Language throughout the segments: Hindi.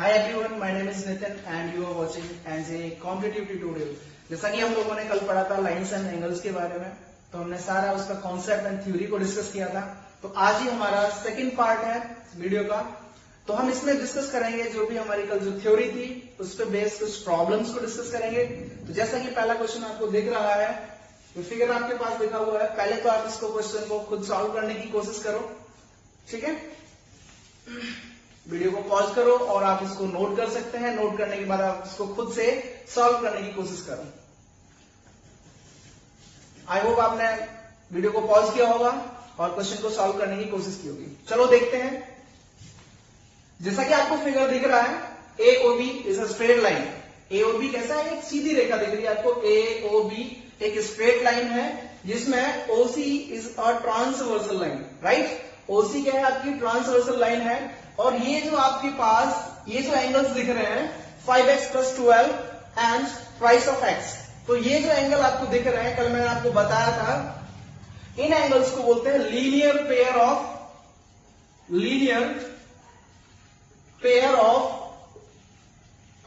Hi everyone, my name is Nitin and you are watching as a competitive tutorial. जैसा कि हम लोगों ने कल पढ़ा था लाइंस एंड एंगल्स के बारे में, तो हमने सारा उसका कॉन्सेप्ट एंड थ्योरी को डिस्कस किया था। तो आज ही हमारा सेकंड पार्ट है वीडियो का। तो हम इसमें डिस्कस करेंगे जो भी हमारी कल जो थ्योरी थी उस पर बेस्ड कुछ प्रॉब्लम्स को डिस्कस करेंगे। तो जैसा कि पहला क्वेश्चन आपको दिख रहा है, तो फिगर आपके पास दिखा हुआ है, पहले तो आप इसको क्वेश्चन को खुद सॉल्व करने की कोशिश करो, ठीक है। वीडियो को पॉज करो और आप इसको नोट कर सकते हैं। नोट करने के बाद आप इसको खुद से सॉल्व करने की कोशिश करो। आई होप आपने वीडियो को पॉज किया होगा और क्वेश्चन को सॉल्व करने की कोशिश की होगी। चलो देखते हैं। जैसा कि आपको फिगर दिख रहा है, AOB is a straight line. AOB कैसा है? एक सीधी रेखा दिख रही है आपको। AOB एक स्ट्रेट लाइन है जिसमें OC is a transversal line, right. OC क्या है? आपकी ट्रांसवर्सल लाइन है। और ये जो आपके पास ये जो एंगल्स दिख रहे हैं 5x + 12 and price of x, तो ये जो एंगल आपको दिख रहे हैं, कल मैंने आपको बताया था, इन एंगल्स को बोलते हैं linear pair of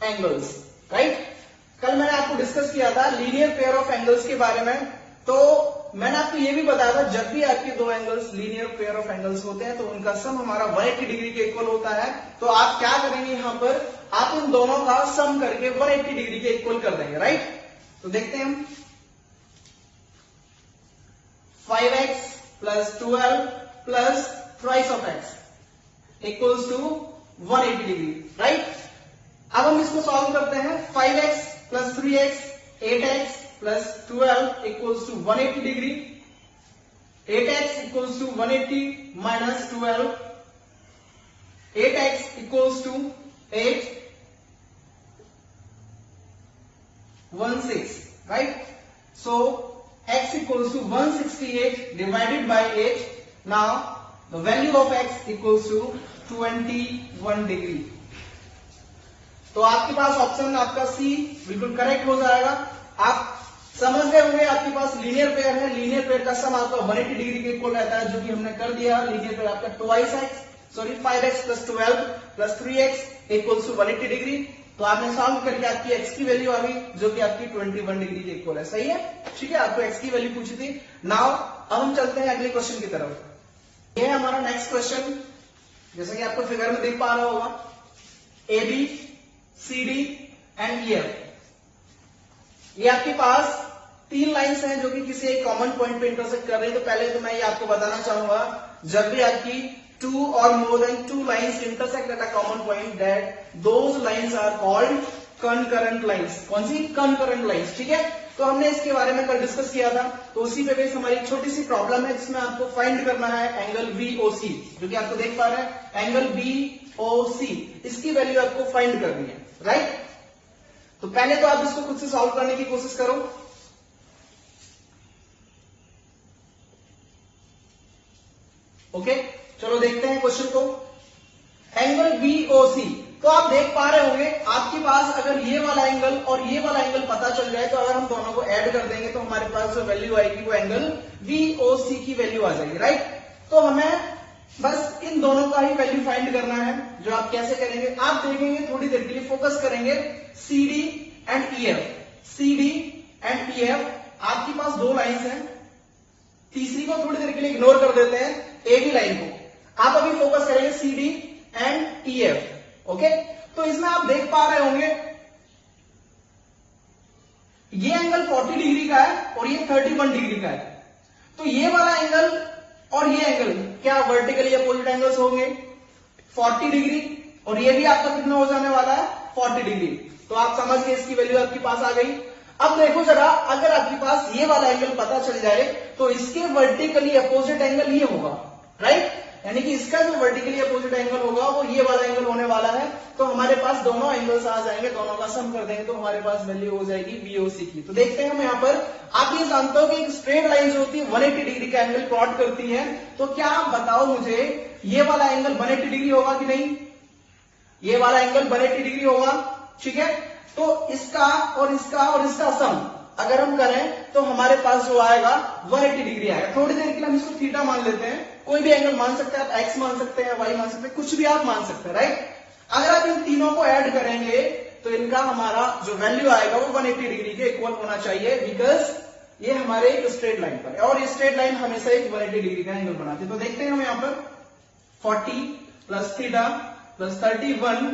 angles, right. कल मैंने आपको डिस्कस किया था लीनियर पेयर ऑफ एंगल्स के बारे में। तो मैंने आपको यह भी बताया था, जब भी आपके दो angles linear pair of angles होते हैं तो उनका सम हमारा 180 डिग्री के इक्वल होता है। तो आप क्या करेंगे, यहां पर आप इन दोनों का सम करके 180 डिग्री के इक्वल कर देंगे, राइट। तो देखते हैं हम, 5x + 12 plus price of x equals to 180 degree, right. अब हम इसको सॉल्व करते हैं। 5x + 3x 8x + 12 equals to 180 degree. 8x equals to 180 - 12, 8x equals to 8 16, right. So x equals to 168 divided by 8। Now the value of x equals to 21 degree. तो आपके पास ऑप्शन आपका सी बिल्कुल करेक्ट हो जाएगा। आप समझ गए होंगे, आपके पास लीनियर पेयर है, लीनियर पेयर का सम आपका 180 डिग्री के इक्वल रहता है, जो कि हमने कर दिया। लीनियर पेयर आपका 5x + 12 + 3x equals to 180 degree. तो आपने सॉल्व करके आपकी x की वैल्यू आ गई, जो कि आपकी 21 डिग्री के इक्वल है, सही है, ठीक है। आपको x की वैल्यू पूछी थी। नाउ अब हम चलते हैं अगले क्वेश्चन की तरफ। यह है हमारा नेक्स्ट क्वेश्चन। जैसा कि आपको फिगर में देख पा रहा होगा, AB, CD एंड EF, ये आपके पास तीन लाइंस हैं जो कि किसी एक कॉमन पॉइंट पे इंटरसेक्ट कर रही है। तो पहले तो मैं ये आपको बताना चाहूंगा, जब भी आपकी 2 or more than 2 lines intersect at a common point, that those lines are called concurrent lines. कौन सी? कंकरेंट लाइंस, ठीक है। तो हमने इसके बारे में कल डिस्कस किया था। तो उसी पे बेस हमारी छोटी सी प्रॉब्लम है जिसमें आपको फाइंड करना है एंगल VOC, जो कि आपको देख पा रहे हैं, एंगल VOC, इसकी वैल्यू आपको फाइंड करनी है, राइट। तो पहले तो आप इसको खुद से सॉल्व करने की कोशिश करो। ओके, चलो देखते हैं क्वेश्चन को। एंगल VOC, तो आप देख पा रहे होंगे आपके पास अगर ये वाला एंगल और ये वाला एंगल पता चल जाए, तो अगर हम दोनों को ऐड कर देंगे तो हमारे पास जो वैल्यू आएगी वो एंगल VOC की वैल्यू आ जाएगी, राइट। तो हमें बस इन दोनों का ही वैल्यू फाइंड करना है। जो आप कैसे करेंगे, आप देखेंगे, थोड़ी देर के लिए फोकस करेंगे। CD and EF, CD and EF, आपके पास दो लाइंस हैं। तीसरी को थोड़ी देर के लिए इग्नोर कर देते हैं, AB लाइन को। आप अभी फोकस करेंगे CD एंड EF, ओके। तो इसमें आप देख पा रहे होंगे ये एंगल 40 डिग्री का है और ये 31 डिग्री का है। तो ये वाला एंगल और ये एंगल क्या वर्टिकली अपोजिट एंगल्स होंगे? 40 डिग्री, और ये भी आपका कितना हो जाने वाला है? 40 डिग्री। तो आप समझ गए, इसकी वैल्यू आपके पास आ गई। अब देखो जरा, अगर आपके पास ये वाला एंगल पता चल जाए तो इसके वर्टिकली अपोजिट एंगल ये होगा, राइट। यानी कि इसका जो वर्टिकली अपोजिट एंगल होगा वो ये वाला एंगल होने वाला है। तो हमारे पास दोनों एंगल्स आ जाएंगे, दोनों का सम कर देंगे तो हमारे पास वैल्यू हो जाएगी VOC की। तो देखते हैं हम यहाँ पर, आप ये जानते हो कि एक स्ट्रेट लाइन जो होती है 180 डिग्री का एंगल प्लॉट करती है। तो क्या आप बताओ मुझे, ये वाला एंगल 180 डिग्री होगा कि नहीं? ये वाला एंगल 180 डिग्री होगा, ठीक है। तो इसका और इसका और इसका सम अगर हम करें तो हमारे पास जो आएगा 180 डिग्री आएगा। थोड़ी देर के लिए हम इसको थीटा मान लेते हैं, कोई भी एंगल मान सकते हैं आप, एक्स मान सकते हैं, वाई मान सकते हैं, कुछ भी आप मान सकते हैं, राइट। अगर आप इन तीनों को ऐड करेंगे तो इनका हमारा जो वैल्यू आएगा वो 180 डिग्री के इक्वल होना चाहिए, बिकॉज ये हमारे एक स्ट्रेट लाइन पर है और ये स्ट्रेट लाइन हमेशा एक 180 डिग्री का एंगल बनाती है। तो देखते हैं हम यहाँ पर 40 plus theta plus 31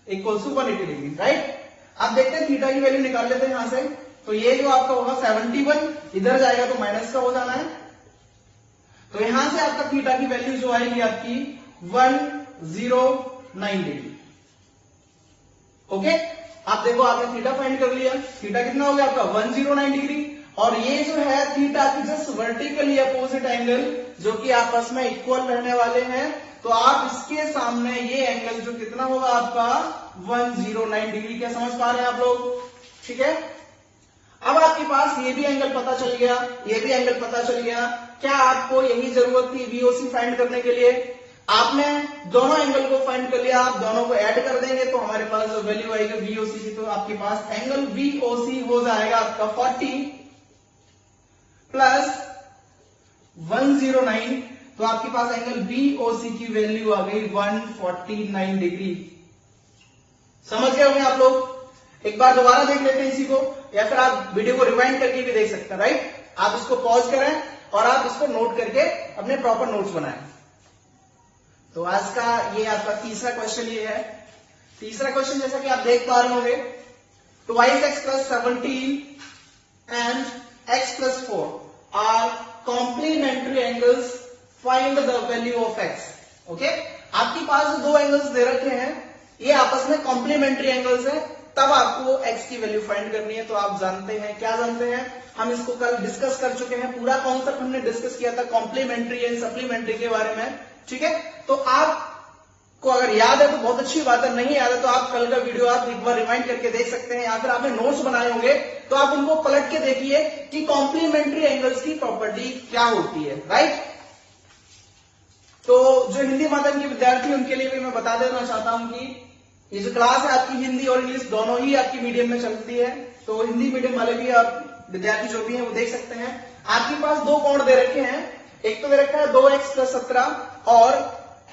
equals to 180 degree, right. अब देखते हैं थीटा की वैल्यू निकाल लेते हैं यहां से। तो ये जो आपका होगा 71, इधर जाएगा तो माइनस का हो जाना है। तो यहां से आपका थीटा की वैल्यू जो आएगी आपकी 109 डिग्री। ओके, आप देखो आपने थीटा फाइंड कर लिया। थीटा कितना हो गया आपका 109 डिग्री, और ये जो है थीटा की जस्ट वर्टिकली अपोजिट एंगल जो कि आपस में इक्वल रहने वाले हैं। तो आप इसके सामने ये एंगल जो कितना होगा आपका 109 डिग्री। क्या समझ पा रहे हैं आप लोग? ठीक है, अब आपके पास ये भी एंगल पता चल गया, ये भी एंगल पता चल गया। क्या आपको यही जरूरत थी VOC फाइंड करने के लिए? आपने दोनों एंगल को फाइंड कर लिया, आप दोनों को ऐड कर देंगे तो हमारे पास जो वैल्यू आएगी VOC की, तो आपके पास एंगल VOC हो जाएगा आपका 40 प्लस 109, तो आपके पास एंगल BOC की वैल्यू आ गई 149 डिग्री। समझ गए होंगे आप लोग? एक बार दोबारा देख लेते हैं इसी को, या फिर आप वीडियो को रिवाइंड करके भी देख सकते हैं, राइट। आप इसको पॉज करें और आप इसको नोट करके अपने प्रॉपर नोट्स बनाएं। तो आज का ये आपका तीसरा क्वेश्चन ये है। तीसरा क्वेश्चन जैसा कि आप देख पा रहे होंगे, 2x plus 17 and x plus 4 are complementary angles, find the value of x। Okay, आपके पास दो एंगल्स दे रखे हैं, ये आपस में कॉम्प्लीमेंट्री एंगल्स हैं, तब आपको x की वैल्यू फाइंड करनी है। तो आप जानते हैं, क्या जानते हैं, हम इसको कल डिस्कस कर चुके हैं, पूरा कॉन्सेप्ट हमने डिस्कस किया था कॉम्प्लीमेंट्री एंड सप्लीमेंट्री के बारे में। ठीक है, तो आपको अगर याद है तो बहुत अच्छी बात है, नहीं याद है तो आप कल का वीडियो आप एक बार रिवाइंड करके देख सकते हैं, या फिर आपने नोट्स बनाए होंगे तो आप उनको पलट के देखिए कि कॉम्प्लीमेंट्री एंगल्स की प्रॉपर्टी क्या होती है, राइट। तो जो हिंदी माध्यम के विद्यार्थी उनके लिए भी मैं बता देना चाहता हूं कि ये जो क्लास है आपकी हिंदी और इंग्लिश दोनों ही आपकी मीडियम में चलती है। तो हिंदी मीडियम वाले भी आप विद्यार्थी जो भी हैं वो देख सकते हैं। आपके पास दो कोण दे रखे हैं, एक तो दे रखा है 2x plus 17 और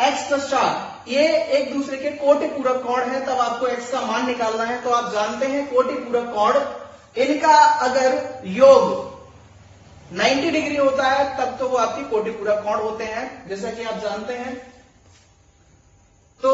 x plus 4। ये एक दूसरे के कोटि पूरक कोण है, तब आपको x का मान निकालना है। तो आप जानते हैं कोटि पूरक कोण, इनका अगर योग 90 डिग्री होता है तब तो वो आपकी कोटि पूरक कोण होते हैं, जैसा कि आप जानते हैं। तो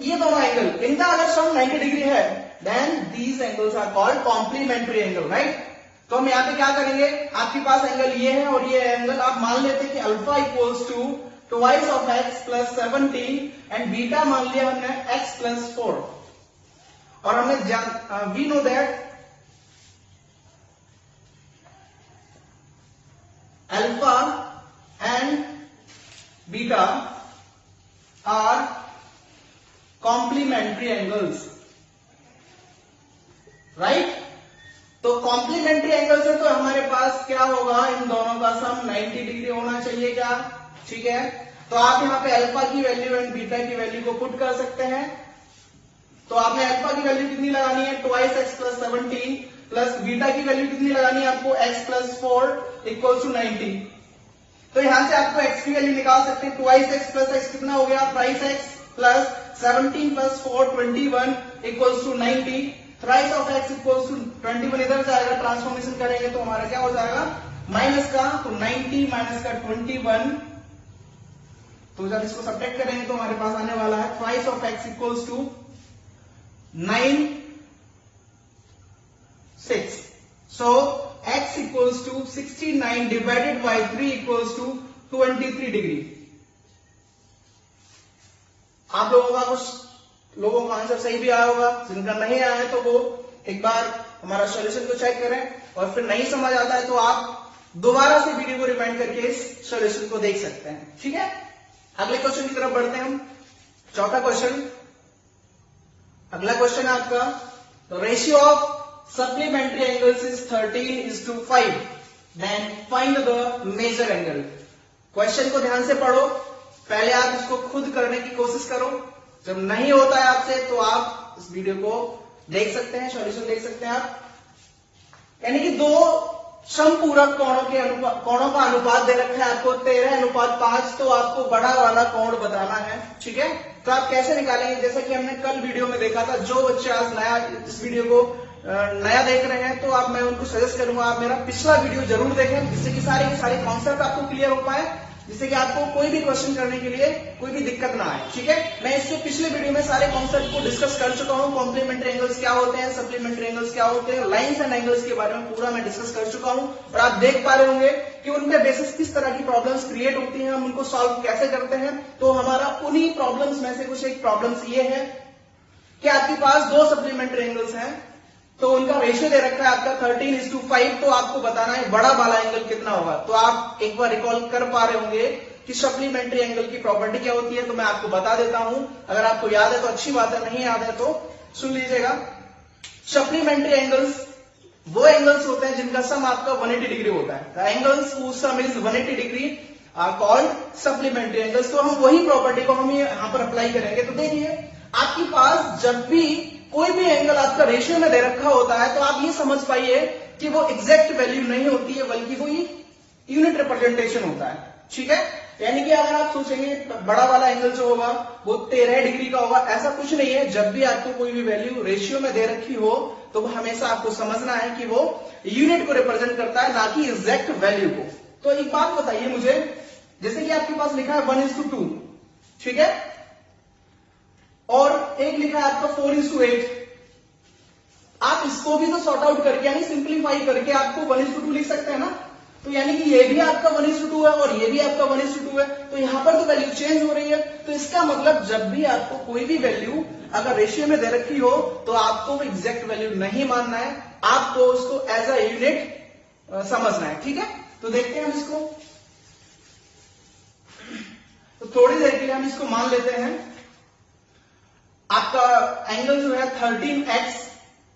ये दोनों एंगल, इनका अगर सम 90 डिग्री है, then these angles are called complementary angle, right. तो हम यहाँ पे क्या करेंगे, आपके पास एंगल ये है और ये एंगल, आप मान लेते हैं कि alpha equals to twice of x plus 17 and beta मान लिया हमने x प्लस 4, और हमने we know that alpha and beta are complementary angles, right. तो कॉम्प्लीमेंट्री एंगल्स है तो हमारे पास क्या होगा, इन दोनों का सम 90 डिग्री होना चाहिए, क्या? ठीक है, तो आप यहाँ पे अल्फा की वैल्यू एंड बीटा की वैल्यू को पुट कर सकते हैं। तो आपने अल्फा की वैल्यू कितनी लगानी है, twice x plus 17 plus beta की वैल्यू कितनी लगानी है आपको, x प्लस 4 इक्वल टू 90। तो यहां से आपको x की वैल्यू निकाल सकते हैं, ट्वाइस x प्लस x कितना हो गया, thrice x plus 17 plus 4 21 equals to 90। Thrice of x equals to 21 इधर जाएगा, ट्रांसफॉर्मेशन करेंगे तो हमारा क्या हो जाएगा, माइनस का, तो 90 माइनस का 21, तो जब इसको सब्ट्रैक्ट करेंगे तो हमारे पास आने वाला है thrice of x equals to 9 6। So x equals to 69 divided by 3 equals to 23 degree. आप लोगों का कुछ लोगों का आंसर सही भी आया होगा, जिनका नहीं आया है तो वो एक बार हमारा सॉल्यूशन को चेक करें, और फिर नहीं समझ आता है तो आप दोबारा से वीडियो को रिवाइंड करके इस सॉल्यूशन को देख सकते हैं। ठीक है, अगले क्वेश्चन की तरफ बढ़ते हैं हम। चौथा क्वेश्चन, अगला क्वेश्चन है आपका, the ratio of supplementary angles is 13:5, then find the major angle. Question को ध्यान से पढ़ो, पहले आप इसको खुद करने की कोशिश करो, जब नहीं होता है आपसे तो आप इस वीडियो को देख सकते हैं, सॉल्यूशन देख सकते हैं आप। यानी कि दो समपूरक कोणों का अनुपात दे रखा है आपको 13:5, तो आपको बड़ा वाला कोण बताना है। ठीक है, तो आप कैसे निकालेंगे, जैसा कि हमने कल वीडियो में देखा था, जो बच्चे आज नया इस वीडियो को नया देख रहे हैं तो मैं उनको सजेस्ट करूंगा आप मेरा पिछला वीडियो जरूर देखें, जिससे कि सारे के सारे कॉन्सेप्ट आपको क्लियर हो पाए, जिससे कि आपको कोई भी क्वेश्चन करने के लिए कोई भी दिक्कत ना आए। ठीक है, मैं इससे पिछले वीडियो में सारे कॉन्सेप्ट को डिस्कस कर चुका हूं, कॉम्प्लीमेंट्री एंगल्स क्या होते हैं, सप्लीमेंट्री एंगल्स क्या होते हैं, लाइंस एंड एंगल्स के बारे में पूरा मैं डिस्कस कर चुका हूं, और आप देख पा रहे होंगे कि उनके बेसिस किस तरह की प्रॉब्लम्स क्रिएट होती हैं, हम उनको सॉल्व कैसे करते हैं। तो हमारा उन्हीं प्रॉब्लम्स में से कुछ एक प्रॉब्लम्स ये है कि आपके पास दो सप्लीमेंट्री एंगल्स हैं, तो उनका रेशियो दे रखा है आपका 13:5, तो आपको बताना है बड़ा वाला एंगल कितना होगा। तो आप एक बार रिकॉल कर पा रहे होंगे कि सप्लीमेंट्री एंगल की प्रॉपर्टी क्या होती है, तो मैं आपको बता देता हूं, अगर आपको याद है तो अच्छी बात है, नहीं याद है तो सुन लीजिएगा। सप्लीमेंट्री एंगल्स वो एंगल्स होते हैं जिनका सम आपका 180 डिग्री होता है। The angles whose sum is 180 degree are called supplementary angles. तो हम वही प्रॉपर्टी को हम यहां पर अप्लाई करेंगे। तो देखिए, आपके पास जब भी कोई भी एंगल आपका रेशियो में दे रखा होता है, तो आप ये समझ पाइए कि वो एग्जैक्ट वैल्यू नहीं होती है, बल्कि वो यूनिट रिप्रेजेंटेशन होता है। ठीक है, यानी कि अगर आप सोचेंगे बड़ा वाला एंगल जो होगा वो 13 डिग्री का होगा, ऐसा कुछ नहीं है। जब भी आपको कोई भी वैल्यू रेशियो में दे रखी हो, तो हमेशा आपको समझना है कि वो यूनिट को रिप्रेजेंट करता है, ना कि एग्जैक्ट वैल्यू को। तो एक बात बताइए मुझे, जैसे कि आपके पास लिखा है 1:2, ठीक है, और एक लिखा है आपका 4:8, आप इसको भी तो सॉर्ट आउट करके यानी सिंप्लीफाई करके आपको 1:2 लिख सकते हैं ना। तो यानी कि ये भी आपका 1:2 है और ये भी आपका 1:2 है, तो यहां पर तो वैल्यू चेंज हो रही है। तो इसका मतलब जब भी आपको कोई भी वैल्यू अगर रेशियो में दे रखी हो, तो आपको वो एग्जैक्ट वैल्यू नहीं मानना है, आपको उसको एज अ यूनिट समझना है। ठीक है, तो देखते हैं हम इसको। तो थोड़ी देर के लिए हम इसको मान लेते हैं। आपका एंगल जो है 13x,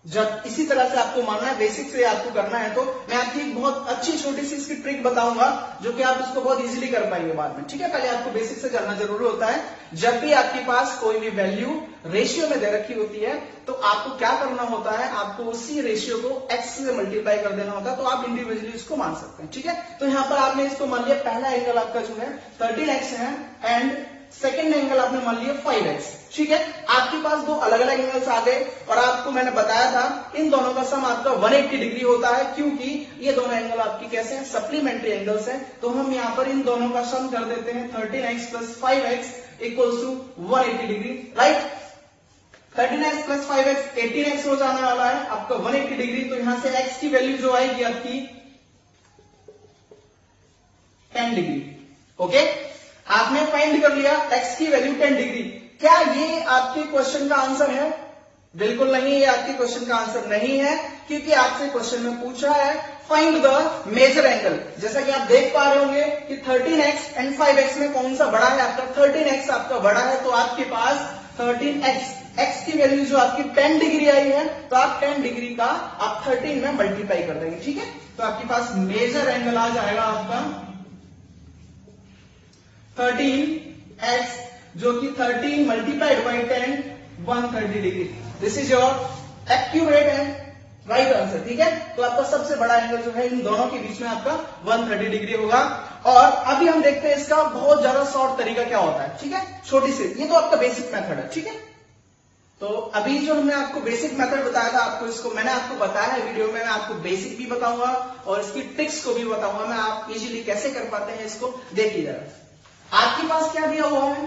जब इसी तरह से आपको मानना है, बेसिक से आपको करना है, तो मैं आपकी एक बहुत अच्छी छोटी सी इसकी ट्रिक बताऊंगा, जो कि आप इसको बहुत इजीली कर पाएंगे बाद में। ठीक है, पहले आपको बेसिक से करना जरूरी होता है। जब भी आपके पास कोई भी वैल्यू रेशियो में दे रखी होती है, तो आपको क्या करना होता है, आपको उसी रेशियो को x से मल्टीप्लाई कर देना होता है। तो आप इंडिविजुअली इसको मान सकते हैं। ठीक है, तो यहां पर आपने इसको मान लिया, पहला एंगल आपका जो है 13x है, एंड सेकेंड एंगल आपने मान लिया 5x। ठीक है, आपके पास दो अलग अलग एंगल्स आ गए, और आपको मैंने बताया था इन दोनों का सम आपका 180 डिग्री होता है, क्योंकि ये दोनों एंगल आपकी कैसे हैं, सप्लीमेंट्री एंगल्स हैं। तो हम यहां पर इन दोनों का सम कर देते हैं, 13x + 5x equals to 180 degree, right. 13x + 5x 18x हो जाने वाला है आपका 180 डिग्री। तो यहां से x की वैल्यू जो आएगी आपकी 10 डिग्री। ओके, आपने फाइंड कर लिया x की वैल्यू 10 डिग्री। क्या ये आपके क्वेश्चन का आंसर है? बिल्कुल नहीं, ये आपके क्वेश्चन का आंसर नहीं है, क्योंकि आपसे क्वेश्चन में पूछा है फाइंड द मेजर एंगल। जैसा कि आप देख पा रहे होंगे कि 13x एंड 5x में कौन सा बड़ा है, आपका 13x आपका बड़ा है, तो आपके पास 13x x की वैल्यू जो आपकी 10 डिग्री आई है, तो आप 10 डिग्री का आप 13 में मल्टीप्लाई कर देंगे। ठीक है, तो आपके पास मेजर एंगल आ जाएगा आपका 13x, जो कि 13 multiplied by 10 130 degree. This is your accurate and right answer. ठीक है, तो आपका सबसे बड़ा एंगल जो है इन दोनों के बीच में आपका 130 डिग्री होगा। और अभी हम देखते हैं इसका बहुत ज्यादा शॉर्ट तरीका क्या होता है। ठीक है, छोटी सी, ये तो आपका बेसिक मेथड है। ठीक है, तो अभी जो हमने आपको बेसिक मेथड बताया था, आपको इसको मैंने आपको बताया है वीडियो में, मैं आपको बेसिक भी बताऊंगा और इसकी ट्रिक्स को भी बताऊंगा, मैं आप इजीली कैसे कर पाते हैं इसको देखिए जरा। आपके पास क्या दिया हुआ है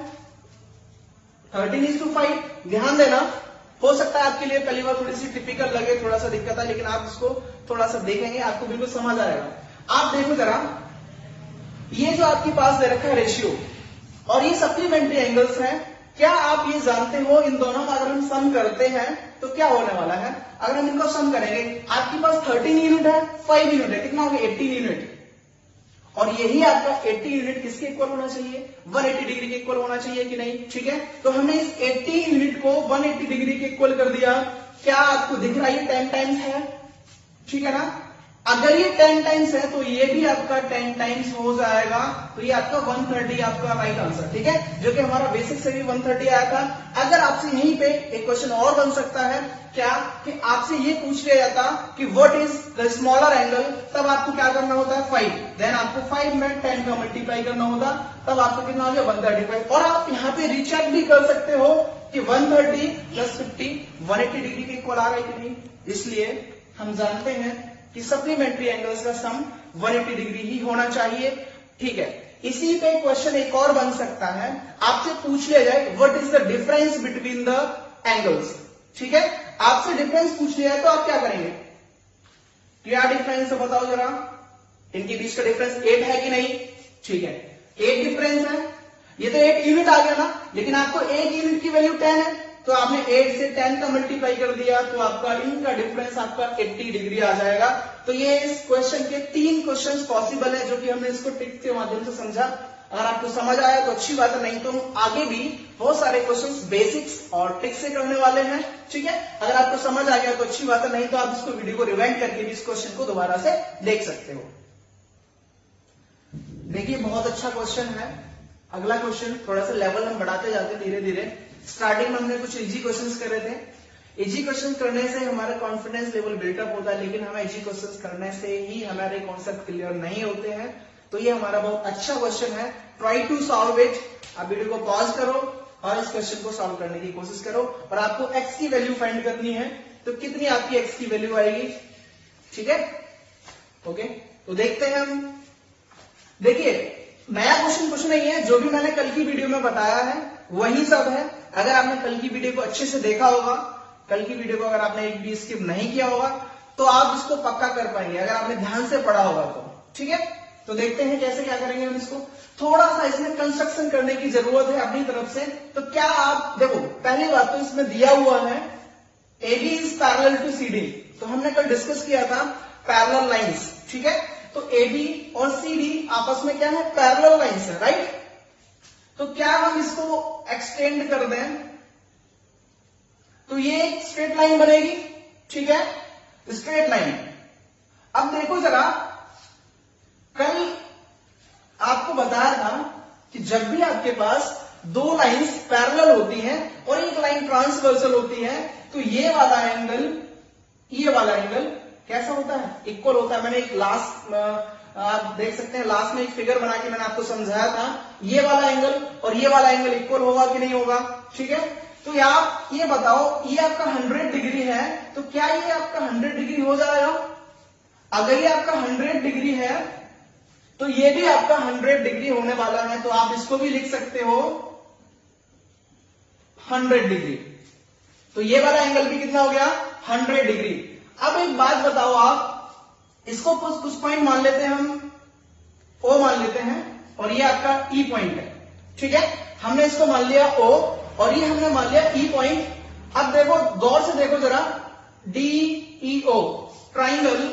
13:5। ध्यान देना, हो सकता है आपके लिए पहली बार थोड़ी सी टिपिकल लगे, थोड़ा सा दिक्कत है, लेकिन आप इसको थोड़ा सा देखेंगे आपको बिल्कुल समझ आएगा। आप देखो जरा, ये जो आपके पास दे रखा है रेशियो और ये सप्लीमेंट्री एंगल्स हैं, क्या आप ये जानते हो इन दोनों का अगर हम सम करते हैं तो क्या होने वाला है? अगर हम इनको सम करेंगे, आपके पास 13 यूनिट है, 5 यूनिट है, कितना हो गया 18 यूनिट, और यही आपका 80 यूनिट किसके इक्वल होना चाहिए, 180 डिग्री के इक्वल होना चाहिए कि नहीं। ठीक है, तो हमने इस 80 यूनिट को 180 डिग्री के इक्वल कर दिया। क्या आपको दिख रहा है 10 टाइम्स है? ठीक है ना, अगर ये 10 टाइम्स है तो ये भी आपका 10 टाइम्स हो जाएगा, तो ये आपका 130 आपका राइट आंसर, ठीक है, जो कि हमारा बेसिक से भी 130 आया था। अगर आपसे यहीं पे एक क्वेश्चन और बन सकता है क्या, कि आपसे ये पूछ लिया जाता कि what is the smaller angle, तब आपको क्या करना होता है 5, देन आपको 5 में 10 का मल्टीप्लाई करना होता, तब आपको कितना हो गया 135। और आप यहाँ पे रीचेक भी कर सकते हो कि 130 प्लस 50 180 डिग्री के इक्वल आ रहा है कि नहीं। इसलिए हम जानते हैं कि सप्लीमेंट्री एंगल्स का सम 180 डिग्री ही होना चाहिए, ठीक है। इसी पे क्वेश्चन एक और बन सकता है, आपसे पूछ लिया जाए what is the difference between the angles, ठीक है, आपसे डिफरेंस पूछ लिया है तो आप क्या करेंगे, क्या डिफरेंस है बताओ जरा, इनके बीच का डिफरेंस 8 है कि नहीं, ठीक है 8 डिफरेंस है, ये तो 8 यूनिट आ गया ना, लेकिन आपको 1 यूनिट की वैल्यू 10 है, तो आपने 8 से 10 का मल्टीप्लाई कर दिया, तो आपका इनका डिफरेंस आपका 80 डिग्री आ जाएगा। तो ये इस क्वेश्चन के 3 क्वेश्चंस पॉसिबल है, जो कि हमने इसको ट्रिक के माध्यम से समझा। अगर आपको समझ आया तो अच्छी बात है, नहीं तो हम आगे भी बहुत सारे क्वेश्चंस बेसिक्स और ट्रिक से करने वाले हैं, ठीक है। अगर आपको समझ आ गया तो अच्छी बात है, नहीं तो आप इसको वीडियो को रिवाइंड करके भी इस क्वेश्चन को दोबारा से देख सकते हो। देखिए बहुत अच्छा क्वेश्चन है। अगला क्वेश्चन थोड़ा सा लेवल हम बढ़ाते जाते हैं धीरे धीरे। स्टार्टिंग में हमने कुछ इजी क्वेश्चंस करे थे, इजी क्वेश्चन करने से हमारा कॉन्फिडेंस लेवल बिल्टअप होता है, लेकिन हमें इजी क्वेश्चंस करने से ही हमारे कॉन्सेप्ट क्लियर नहीं होते हैं। तो ये हमारा बहुत अच्छा क्वेश्चन है, ट्राई टू सॉल्व इट। आप वीडियो को पॉज करो और इस क्वेश्चन को सॉल्व करने की कोशिश करो, और आपको एक्स की वैल्यू फाइंड करनी है, तो कितनी आपकी एक्स की वैल्यू आएगी, ठीक है, ओके। तो देखते हैं हम। देखिए नया क्वेश्चन कुछ नहीं है, जो भी मैंने कल की वीडियो में बताया है वही सब है। अगर आपने कल की वीडियो को अच्छे से देखा होगा, कल की वीडियो को अगर आपने एक भी स्किप नहीं किया होगा, तो आप इसको पक्का कर पाएंगे, अगर आपने ध्यान से पढ़ा होगा तो, ठीक है। तो देखते हैं कैसे क्या करेंगे हम इसको। थोड़ा सा इसमें कंस्ट्रक्शन करने की जरूरत है अपनी तरफ से। तो क्या आप देखो, पहली बात तो इसमें दिया हुआ है AB is parallel to CD, तो हमने कल डिस्कस किया था पैरेलल लाइंस, ठीक है। तो AB और CD आपस में क्या है, पैरेलल लाइंस है, राइट। तो क्या हम इसको एक्सटेंड कर दें, तो ये एक स्ट्रेट लाइन बनेगी, ठीक है, स्ट्रेट लाइन। अब देखो जरा, कल आपको बताया था कि जब भी आपके पास दो लाइंस पैरेलल होती हैं और एक लाइन ट्रांसवर्सल होती है, तो ये वाला एंगल, ये वाला एंगल कैसा होता है, इक्वल होता है। मैंने एक लास्ट आप देख सकते हैं, लास्ट में एक फिगर बना के मैंने आपको समझाया था, ये वाला एंगल और ये वाला एंगल इक्वल होगा कि नहीं होगा, ठीक है। तो आप ये बताओ, ये आपका 100 डिग्री है, तो क्या ये आपका 100 डिग्री हो जाएगा। अगर ये आपका 100 डिग्री है तो ये भी आपका 100 डिग्री होने वाला है, तो आप इसको भी लिख सकते हो 100 डिग्री। तो ये वाला एंगल भी कितना हो गया, 100 डिग्री। अब एक बात बताओ, आप इसको कुछ पॉइंट मान लेते हैं, हम O मान लेते हैं, और ये आपका E पॉइंट है, ठीक है। हमने इसको मान लिया O और ये हमने मान लिया E पॉइंट। अब देखो गौर से देखो जरा, DEO ट्राइंगल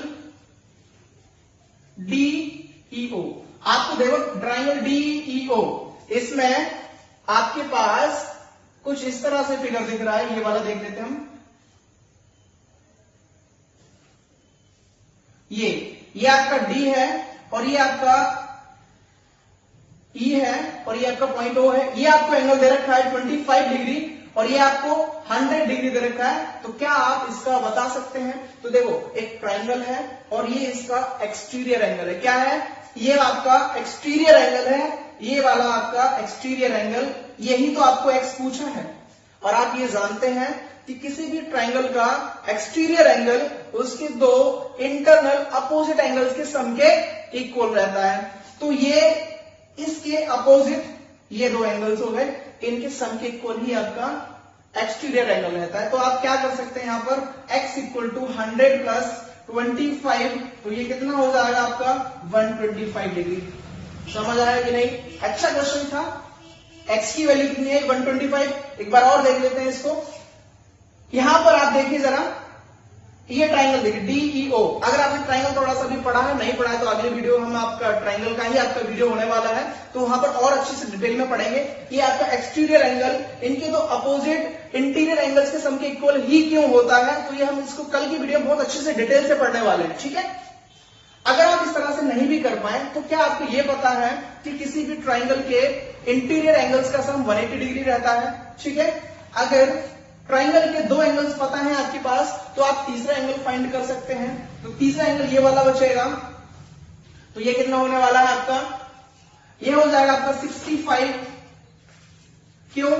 DEO, आपको देखो ट्राइंगल DEO, इसमें आपके पास कुछ इस तरह से फिगर दिख रहा है, ये वाला देख लेते हैं हम। ये आपका D है और ये आपका E है और ये आपका पॉइंट O है। ये आपको एंगल दे रखा है 25 डिग्री और ये आपको 100 डिग्री दे रखा है। तो क्या आप इसका बता सकते हैं। तो देखो एक ट्राइंगल है और ये इसका एक्सटीरियर एंगल है। क्या है, ये आपका एक्सटीरियर एंगल है, ये वाला आपका एक्सटीरियर एंगल, यही तो आपको एक्स पूछा है। और आप ये जानते हैं कि किसी भी ट्राइंगल का एक्सटीरियर एंगल उसके दो इंटरनल अपोजिट एंगल्स के सम के इक्वल रहता है। तो ये इसके अपोजिट ये दो एंगल्स हो गए, इनके सम के इक्वल ही आपका एक्सटीरियर एंगल रहता है। तो आप क्या कर सकते हैं, यहां पर x इक्वल टू 100 प्लस 25, तो ये कितना हो जाएगा आपका 125 डिग्री। समझ आया कि नहीं। अच्छा क्वेश्चन था। x की वैल्यू कितनी है 125। एक बार और देख लेते हैं इसको। यहां पर आप देखिए जरा, ये ट्राइंगल देखिए DEO। अगर आपने ट्राइंगल थोड़ा सा भी पढ़ा है, नहीं पढ़ा है तो अगले वीडियो हम आपका ट्राइंगल का ही आपका वीडियो होने वाला है, तो वहां पर और अच्छे से डिटेल में पढ़ेंगे। ये आपका एक्सटीरियर एंगल, इनके तो अपोजिट इंटीरियर एंगल्स के सम के इक्वल ही क्यों होता है, तो ये हम इसको कल की वीडियो में बहुत अच्छे से डिटेल से पढ़ने वाले हैं, ठीक है। अगर आप इस तरह से नहीं भी कर पाए तो क्या आपको ये पता है कि किसी भी ट्राइंगल के इंटीरियर एंगल्स का सम 180 डिग्री रहता है। ठीक है, अगर ट्राइंगल के दो एंगल्स पता है आपके पास तो आप तीसरा एंगल फाइंड कर सकते हैं। तो तीसरा एंगल ये वाला बचेगा, तो ये कितना होने वाला है आपका, ये हो जाएगा आपका 65। क्यों?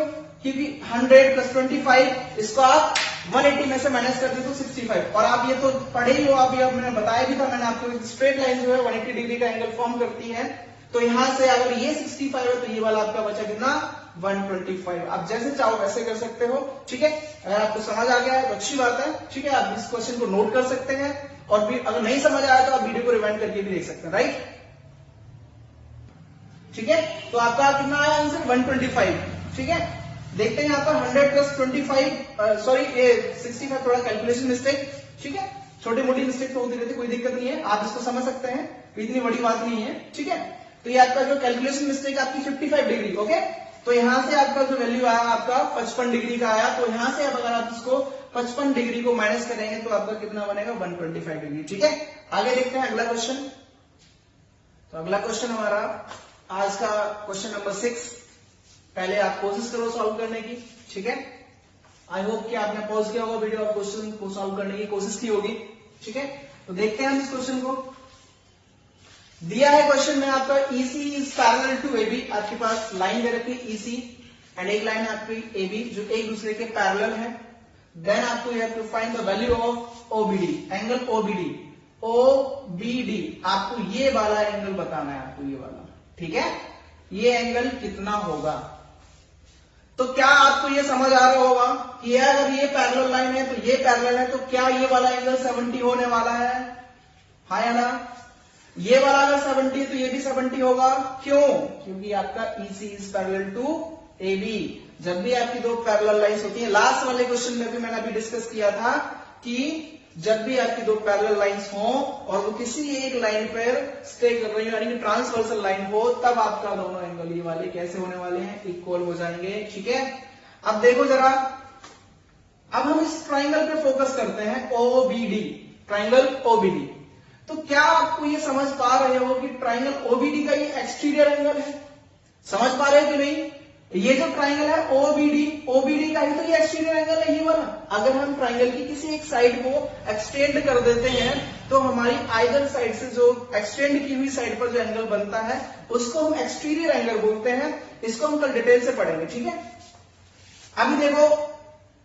क्योंकि 100 प्लस 25 इसको आप 180 में से माइनस कर दे तो 65। और आप ये तो पढ़े ही हो, अभी अब मैंने बताया भी था, मैंने आपको एक स्ट्रेट लाइन जो है 180 डिग्री का एंगल फॉर्म करती है। तो यहां से अगर ये 65 है तो ये वाला आपका बचा कितना, 125। आप जैसे चाहो वैसे कर सकते हो। ठीक है, अगर आपको समझ आ गया है तो अच्छी बात है। ठीक है, आप इस क्वेश्चन को नोट कर सकते हैं और फिर अगर नहीं समझ आया तो आप वीडियो को रिवाइंड करके भी देख सकते हैं। राइट, ठीक है, तो आपका कितना आया आंसर, 125। ठीक है, देखते हैं यहाँ पर 100 प्लस 25, सॉरी ये 65, थोड़ा कैलकुलेशन मिस्टेक। ठीक है, छोटी मोटी मिस्टेक तो होती रहती है, कोई दिक्कत नहीं है, आप इसको समझ सकते हैं, इतनी बड़ी बात नहीं है। ठीक है, तो ये आपका जो कैलकुलेशन मिस्टेक आपकी 55 डिग्री। ओके, तो यहां से आपका जो वैल्यू आया आपका 55 डिग्री का आया। तो यहां से अब अगर आप इसको 55 डिग्री को माइनस करेंगे तो आपका कितना बनेगा, 125 डिग्री। ठीक है, आगे देखते हैं अगला क्वेश्चन। तो अगला क्वेश्चन हमारा आज का क्वेश्चन नंबर 6। पहले आप कोशिश करो सॉल्व करने की। ठीक है, आई होप कि आपने पॉज किया होगा वीडियो और क्वेश्चन को सॉल्व करने की कोशिश की होगी। ठीक है, तो देखते हैं हम इस क्वेश्चन को। दिया है क्वेश्चन में आपका EC is parallel to AB, आपके पास लाइन दे रखी है EC एंड एक लाइन है आपकी AB जो एक दूसरे के पैरेलल है। देन आपको you have to find the value of OBD, angle OBD आपको ये वाला एंगल बताना है, आपको ये वाला। ठीक है, ये एंगल कितना होगा। तो क्या आपको ये समझ आ रहा होगा कि अगर ये पैरेलल लाइन है तो ये पैरेलल है, तो क्या ये वाला एंगल 70 होने वाला है, हाँ या ना। ये वाला अगर 70 तो ये भी 70 होगा। क्यों? क्योंकि आपका EC is parallel to AB। जब भी आपकी दो पैरेलल लाइंस होती हैं, लास्ट वाले क्वेश्चन में भी मैंने अभी डिस्कस किया था कि जब भी आपकी दो पैरेलल लाइंस हो और वो किसी एक लाइन पर स्टे कर रही हो, यानी कि ट्रांसवर्सल लाइन हो, तब आपका दोनों एंगल ये वाले कैसे होने वाले हैं, इक्वल हो जाएंगे। ठीक है, अब देखो जरा, अब हम इस ट्राइंगल पे फोकस करते हैं, OBD, ट्राइंगल OBD। तो क्या आपको ये समझ पा रहे हो कि ट्राइंगल OBD का ये एक्सटीरियर एंगल है, समझ पा रहे हो कि नहीं। ये जो ट्राइंगल है OBD का ही तो ये एक्सटीरियर एंगल है, ये वाला। अगर हम ट्राइंगल की किसी एक साइड को एक्सटेंड कर देते हैं तो हमारी आइदर साइड से जो एक्सटेंड की हुई साइड पर जो एंगल बनता है उसको हम एक्सटीरियर एंगल बोलते हैं। इसको हम कल डिटेल से पढ़ेंगे। ठीक है, अभी देखो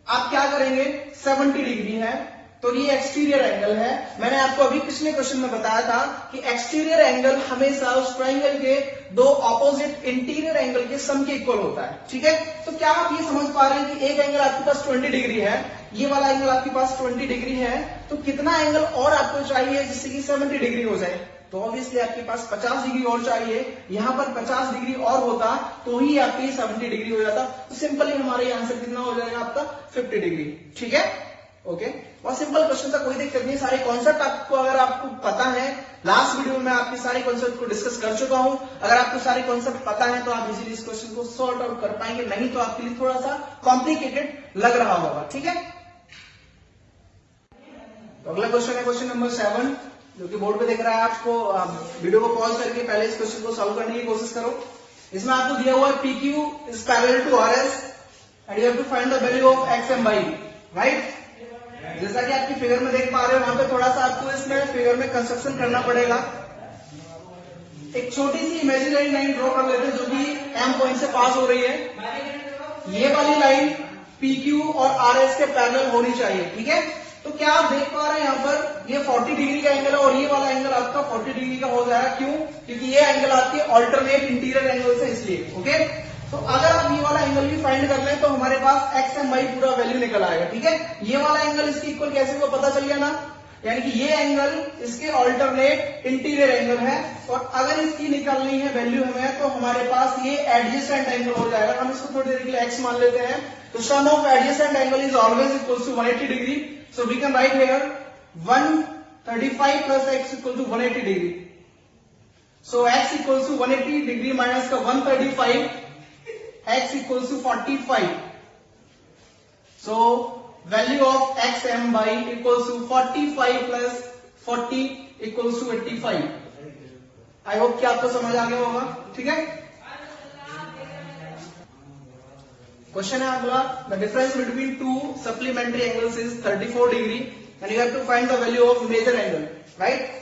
आप क्या करेंगे, 70 डिग्री है तो ये एक्सटीरियर एंगल है। मैंने आपको अभी पिछले क्वेश्चन में बताया था कि एक्सटीरियर एंगल हमेशा उस ट्राइंगल के दो ऑपोजिट इंटीरियर एंगल के सम के इक्वल होता है। ठीक है, तो क्या आप ये समझ पा रहे हैं कि एक एंगल आपके पास 20 डिग्री है, ये वाला एंगल आपके पास 20 डिग्री है, तो कितना एंगल और आपको चाहिए जिससे कि 70 डिग्री हो जाए। तो ऑब्वियसली आपके पास 50 डिग्री और चाहिए। यहां पर 50 डिग्री और होता तो ही आपकी 70 डिग्री हो जाता। तो सिंपली हमारे आंसर कितना हो जाएगा आपका, 50 डिग्री। ठीक है, ओके, बहुत सिंपल क्वेश्चन था, कोई दिक्कत नहीं। सारे कॉन्सेप्ट आपको अगर आपको पता है, लास्ट वीडियो में आपके सारे कॉन्सेप्ट को डिस्कस कर चुका हूं। अगर आपको सारे कॉन्सेप्ट पता है तो आप इजीली इस क्वेश्चन को सॉर्ट आउट कर पाएंगे, नहीं तो आपके लिए थोड़ा सा कॉम्प्लिकेटेड लग रहा होगा। ठीक है, तो अगला क्वेश्चन है क्वेश्चन नंबर 7, जो कि बोर्ड पे दिख रहा है आपको। वीडियो को पॉज करके पहले इस क्वेश्चन को सॉल्व करने की कोशिश करो। इसमें आपको दिया हुआ है PQ is parallel to RS and you have to find the value of XM by, right. जैसा कि आपकी फिगर में देख पा रहे हो, वहां पे थोड़ा सा आपको इसमें फिगर में कंस्ट्रक्शन करना पड़ेगा। एक छोटी सी इमेजिनरी लाइन ड्रॉ कर लेते हैं जो कि M पॉइंट से पास हो रही है। ये वाली लाइन PQ और RS के पैरेलल होनी चाहिए। ठीक है, तो क्या आप देख पा रहे हैं यहाँ पर ये 40 डिग्री का एंगल है और ये वाला एंगल आपका 40 डिग्री का हो जाएगा। क्यों? क्योंकि ये एंगल आपके ऑल्टरनेट इंटीरियर एंगल से, इसलिए। ओके, तो अगर आप ये वाला एंगल भी फाइंड कर लें तो हमारे पास XM by पूरा वैल्यू निकल आएगा। ठीक है, ये वाला एंगल इसके इक्वल कैसे हुआ पता चल गया ना, यानी कि ये एंगल इसके ऑल्टरनेट इंटीरियर एंगल है और अगर इसकी निकालनी है वैल्यू हमें तो हमारे पास ये एडजेसेंट एंगल हो जाएगा। हम इसको थोड़ी देर के लिए x मान लेते हैं। तो sum of adjacent angle is always equal to 180 degree. So we can write here 135 plus x equal to 180 degree. So x equal to 180 degree minus का 135, x equals to 45. So value of XM by equals to 45 plus 40 equals to 85। I hope कि आपको समझ आ गया होगा। ठीक है, क्वेश्चन है अगला, the difference between two supplementary angles is 34 degree and you have to find the value of major angle, right.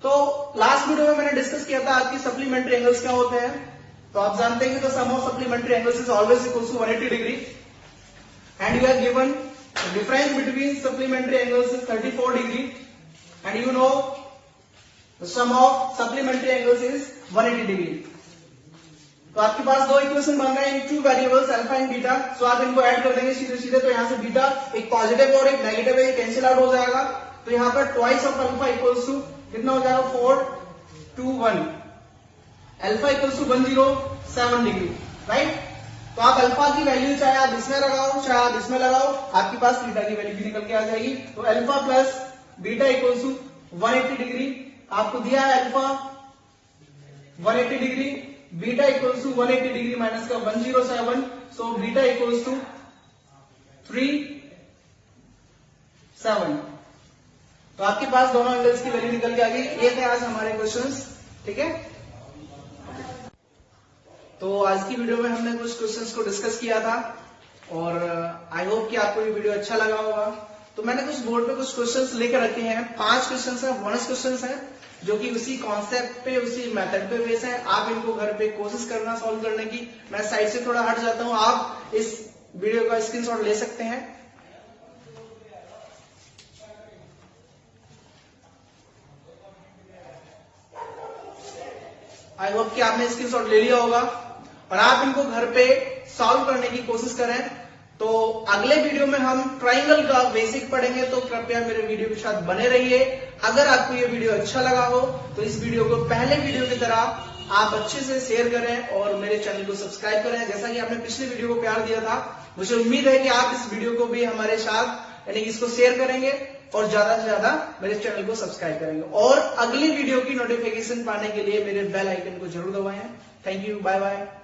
तो लास्ट वीडियो में मैंने डिस्कस किया था आपकी सप्लीमेंट्री एंगल्स क्या होते हैं। तो आप जानते हैं कि the sum of supplementary angles is always equals to 180 degree and you have given the difference between supplementary angles is 34 degree and you know the sum of supplementary angles is 180 degree. तो आपके पास दो इक्वेशन बन रहे हैं, two variables alpha and beta. So आप इनको ऐड कर देंगे सीधे सीधे, तो यहां से बीटा एक पॉजिटिव और एक नेगेटिव है, ये कैंसिल आउट हो जाएगा। तो यहां पर twice of alpha equals to कितना हो जाएगा 421, alpha equals to 107 degree, right. तो आप अल्फा की वैल्यू चाहे आप इसमें लगाओ चाहे आप इसमें लगाओ, आपके पास बीटा की वैल्यू भी निकल के आ जाएगी। तो alpha plus beta equals to 180 degree. आपको दिया है alpha 180 degree, beta equals to 180 degree minus का 107, सो बीटा इक्वल्स टू 37। तो आपके पास दोनों एंगल्स की वैल्यू निकल के आ गई। ये थे आज हमारे क्वेश्चंस, ठीक है। तो आज की वीडियो में हमने कुछ क्वेश्चंस को डिस्कस किया था और आई होप कि आपको ये वीडियो अच्छा लगा होगा। तो मैंने कुछ बोर्ड पे कुछ क्वेश्चंस लेकर रखे हैं, 5 क्वेश्चंस हैं, बोनस क्वेश्चंस हैं, जो कि उसी कॉन्सेप्ट पे उसी मेथड पे बेस है। आप इनको घर पे कोशिश करना सॉल्व करने की। मैं साइड से थोड़ा हट जाता हूं, आप इस वीडियो का स्क्रीनशॉट ले सकते हैं। आई होप कि आपने स्क्रीनशॉट ले लिया होगा और आप इनको घर पे सॉल्व करने की कोशिश करें। तो अगले वीडियो में हम ट्राइंगल का बेसिक पढ़ेंगे, तो कृपया मेरे वीडियो के साथ बने रहिए। अगर आपको ये वीडियो अच्छा लगा हो तो इस वीडियो को पहले वीडियो की तरह आप अच्छे से शेयर करें और मेरे चैनल को सब्सक्राइब करें, जैसा कि आपने पिछले वीडियो को प्यार दिया था। मुझे उम्मीद है कि आप इस वीडियो को भी हमारे साथ यानी इसको शेयर करेंगे और ज्यादा से ज्यादा मेरे चैनल को सब्सक्राइब करेंगे और अगली वीडियो की नोटिफिकेशन पाने के लिए मेरे बेल आइकन को जरूर दबाएं। Thank you, bye bye.